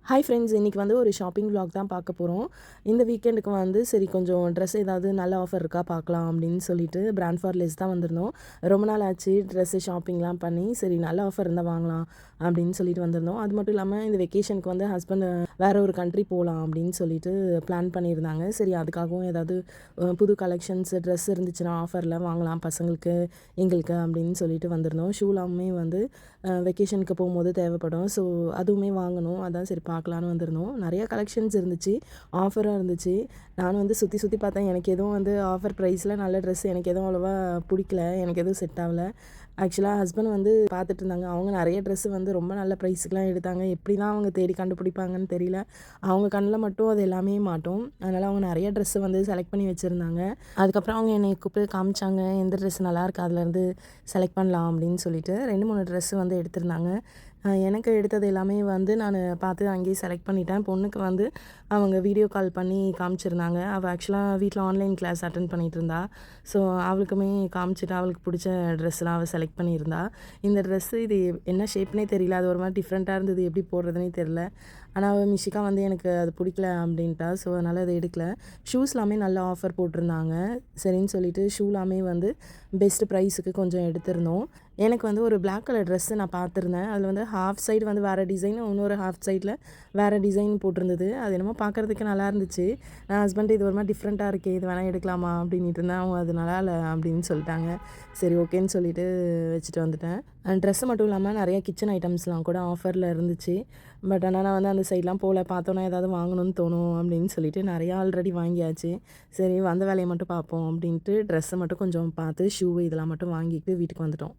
Hi friends, இன்றைக்கி வந்து ஒரு ஷாப்பிங் vlog தான் பார்க்க போகிறோம். இந்த வீக்கெண்டுக்கு வந்து சரி கொஞ்சம் ட்ரெஸ் ஏதாவது நல்ல ஆஃபர் இருக்கா பார்க்கலாம் அப்படின்னு சொல்லிட்டு பிராண்ட் ஃபார் லெஸ் தான் வந்திருந்தோம். ரொம்ப நாள் ஆச்சு ட்ரெஸ்ஸு ஷாப்பிங்லாம் பண்ணி, சரி நல்ல ஆஃபர் இருந்தால் வாங்கலாம் அப்படின்னு சொல்லிட்டு வந்திருந்தோம். அது மட்டும் இல்லாமல் இந்த வெக்கேஷனுக்கு வந்து ஹஸ்பண்ட் வேறு ஒரு கண்ட்ரி போகலாம் அப்படின்னு சொல்லிட்டு பிளான் பண்ணியிருந்தாங்க. சரி அதுக்காகவும் ஏதாவது புது கலெக்ஷன்ஸ் ட்ரெஸ் இருந்துச்சுன்னா ஆஃபரில் வாங்கலாம் பசங்களுக்கு எங்களுக்கு அப்படின்னு சொல்லிட்டு வந்திருந்தோம். ஷூலாமே வந்து வெக்கேஷனுக்கு போகும்போது தேவைப்படும். ஸோ அதுவுமே வாங்கணும். அதான் சரி பார்க்கலான்னு வந்திருந்தோம். நிறையா கலெக்ஷன்ஸ் இருந்துச்சு, ஆஃபரும் இருந்துச்சு. நானும் வந்து சுற்றி சுற்றி பார்த்தேன். எனக்கு எதுவும் வந்து ஆஃபர் ப்ரைஸில் நல்ல ட்ரெஸ் எனக்கு எதுவும் அவ்வளோவா பிடிக்கல. எனக்கு எதுவும் செட் ஆகல. ஆக்சுவலாக ஹஸ்பண்ட் வந்து பார்த்துட்டு இருந்தாங்க. அவங்க நிறைய ட்ரெஸ்ஸு வந்து ரொம்ப நல்ல ப்ரைஸுக்குலாம் எடுத்தாங்க. எப்படி தான் அவங்க தேடி கண்டுபிடிப்பாங்கன்னு தெரியல. அவங்க கண்ணில் மட்டும் அது எல்லாமே மாட்டும். அதனால் அவங்க நிறைய ட்ரெஸ்ஸு வந்து செலக்ட் பண்ணி வச்சுருந்தாங்க. அதுக்கப்புறம் அவங்க என்னை கூப்பிட்டு காமிச்சாங்க, எந்த ட்ரெஸ் நல்லாயிருக்கு அதுலேருந்து செலக்ட் பண்ணலாம் அப்படின்னு சொல்லிட்டு 2, 3 ட்ரெஸ்ஸு வந்து எடுத்திருந்தாங்க. எனக்கு எடுத்தது எல்லாமே வந்து நான் பார்த்து அங்கேயே செலக்ட் பண்ணிட்டேன். பொண்ணுக்கு வந்து அவங்க வீடியோ கால் பண்ணி காமிச்சிருந்தாங்க. அவள் ஆக்சுவலாக வீட்டில் ஆன்லைன் கிளாஸ் அட்டெண்ட் பண்ணிகிட்டு இருந்தா. ஸோ அவளுக்குமே காமிச்சிட்டு அவளுக்கு பிடிச்ச ட்ரெஸ்லாம் அவள் செலக்ட் பண்ணியிருந்தா. இந்த ட்ரெஸ்ஸு இது என்ன ஷேப்னே தெரியல. அது ஒரு மாதிரி டிஃப்ரெண்ட்டாக இருந்தது. எப்படி போடுறதுனே தெரில. ஆனால் அவள் மிஷிகா வந்து எனக்கு அது பிடிக்கல அப்படின்ட்டா. ஸோ அதனால் அதை எடுக்கல. ஷூஸ்லாமே நல்ல ஆஃபர் போட்டிருந்தாங்க. சரின்னு சொல்லிட்டு ஷூலாமே வந்து பெஸ்ட் ப்ரைஸுக்கு கொஞ்சம் எடுத்திருந்தோம். எனக்கு வந்து ஒரு பிளாக் கலர் ட்ரெஸ்ஸு நான் பார்த்துருந்தேன். அதில் வந்து ஹாஃப் சைடு வந்து வேறு டிசைன், இன்னொரு ஹாஃப் சைடில் வேறு டிசைன் போட்டிருந்தது. அது என்னமோ பார்க்குறதுக்கு நல்லா இருந்துச்சு. நான் ஹஸ்பண்ட் இது ஒரு மாதிரி டிஃப்ரெண்ட்டாக இருக்கே, இது வேணால் எடுக்கலாமா அப்படின்ட்டு இருந்தேன். அவங்க அது நல்லா இல்லை அப்படின்னு சொல்லிட்டாங்க. சரி ஓகேன்னு சொல்லிட்டு வச்சுட்டு வந்துட்டேன். ட்ரெஸ்ஸு மட்டும் இல்லாமல் நிறைய கிச்சன் ஐட்டம்ஸ்லாம் கூட ஆஃபரில் இருந்துச்சு. பட் ஆனால் நான் வந்து அந்த சைட்லாம் போகல. பார்த்தோன்னா ஏதாவது வாங்கணும்னு தோணும் அப்படின்னு சொல்லிட்டு நிறையா ஆல்ரெடி வாங்கியாச்சு. சரி வந்த வேலையை மட்டும் பார்ப்போம் அப்படின்ட்டு ட்ரெஸ்ஸை மட்டும் கொஞ்சம் பார்த்து ஷூ இதெல்லாம் மட்டும் வாங்கிட்டு வீட்டுக்கு வந்துட்டோம்.